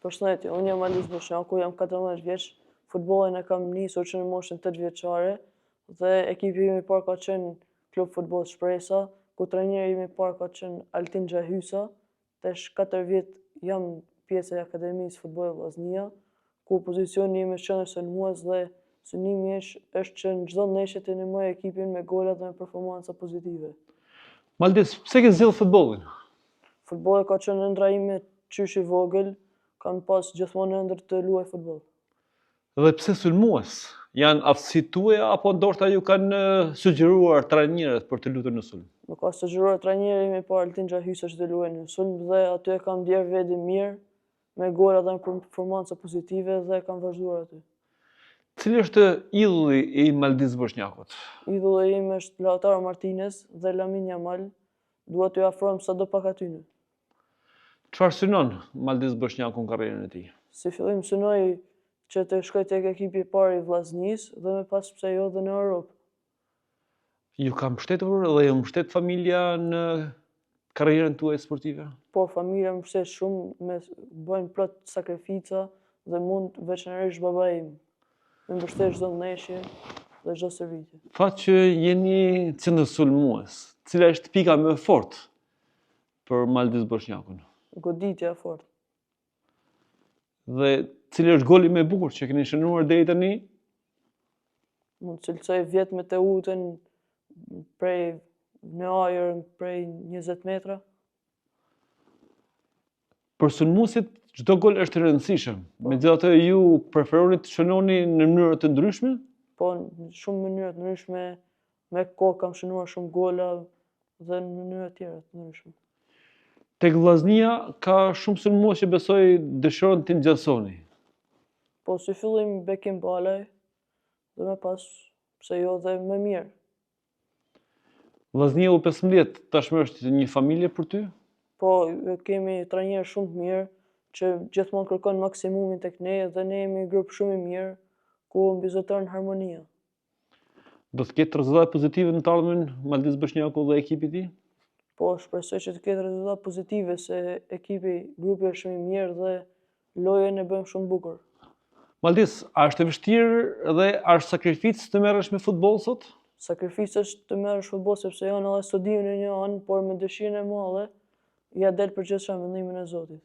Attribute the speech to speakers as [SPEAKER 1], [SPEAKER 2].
[SPEAKER 1] Përshëndetje, unë jam Aliz Boshaku, jam 14 vjeç, futbollin e kam nisur që në moshën 8 vjeçare dhe ekipi im i parë ka qenë Klub Futboll Shpresa, ku trajneri im i parë ka qenë Altin Xhahysa. Tash 4 vjet jam pjesë e Akademisë Futbollit Vllaznia, ku pozicioni im është qendërshënues dhe synimi është që në çdo ndeshje të ndihmoj ekipin me gola dhe me performanca pozitive.
[SPEAKER 2] Maldis, pse ke zgjedhur futbollin?
[SPEAKER 1] Futbolli ka qenë ëndra ime qysh i vogël, kam pas gjithmonë ëndër të luaj futboll.
[SPEAKER 2] Dhe pse sulmues? Janë aftësitë tuaja apo ndoshta ju kanë sugjeruar trajnerët për të lutur në sulm?
[SPEAKER 1] Më ka sugjeruar trajneri im i parë Altin Xhahysa që të luaj në sulm dhe aty e kam ndier vendin mirë, me gola dhe me performanca pozitive dhe kam vazhduar aty.
[SPEAKER 2] Cili është idhulli i Maldis Boshnjakut?
[SPEAKER 1] Idhulli im është Lautaro Martinez dhe Lamine Yamal, dua t'ju afrohem sado pak aty.
[SPEAKER 2] Çfarë synon Maldis Boshnjaku në karrierën e tij?
[SPEAKER 1] Si fillim synoj që të shkoj tek ekipi i parë i Vllaznisë dhe më pas pse jo dhe në Europë.
[SPEAKER 2] Ju ka mbështetur dhe ju mbështet familja në karrierën tuaj sportive?
[SPEAKER 1] Po, familja më mbështet shumë, bëjnë plot sakrifica dhe mund veçanërisht babai im. Më mbështet çdo ndeshje dhe çdo stërvitje.
[SPEAKER 2] Thatë që jeni qendërsulmues. Cila është pika më e fortë për Maldis Boshnjakun?
[SPEAKER 1] Goditja e fortë.
[SPEAKER 2] Dhe cili është goli më i bukur që keni shënuar deri tani?
[SPEAKER 1] Mund të cilësoj vjet me teutën prej në ajër prej 20 metra.
[SPEAKER 2] Për sulmuesit çdo gol është i rëndësishëm. Megjithatë ju preferoni të shënoni në mënyra të ndryshme?
[SPEAKER 1] Po, në shumë mënyra të ndryshme, me kohë kam shënuar shumë gola dhe në mënyra tjera të ndryshme.
[SPEAKER 2] Tek Vllaznia ka shumë sulmues që besoj dëshiron të ngjasoni.
[SPEAKER 1] Po, si fillim Bekim Balaj dhe më pas pse jo dhe më mirë.
[SPEAKER 2] Vllaznia U15 tashmë është një familje për ty?
[SPEAKER 1] Po, kemi trajner shumë të mirë që gjithmonë kërkon maksimumin tek ne dhe ne jemi grup shumë i mirë ku mbizoton harmonia.
[SPEAKER 2] Do të ketë rezultate pozitive në të ardhmen Maldis Boshnjaku dhe ekipi i tij?
[SPEAKER 1] Po, shpresoj që të ketë rezultate pozitive se grupi është shumë i mirë dhe lojën e bëjmë shumë bukur.
[SPEAKER 2] Maldis, a është e vështirë dhe a është sakrificë të merresh me futboll sot?
[SPEAKER 1] Sakrificë është të merresh futboll sepse janë edhe studimin e një anë, por me dëshirën e madhe ja del përgjithshëm vendimin e Zotit.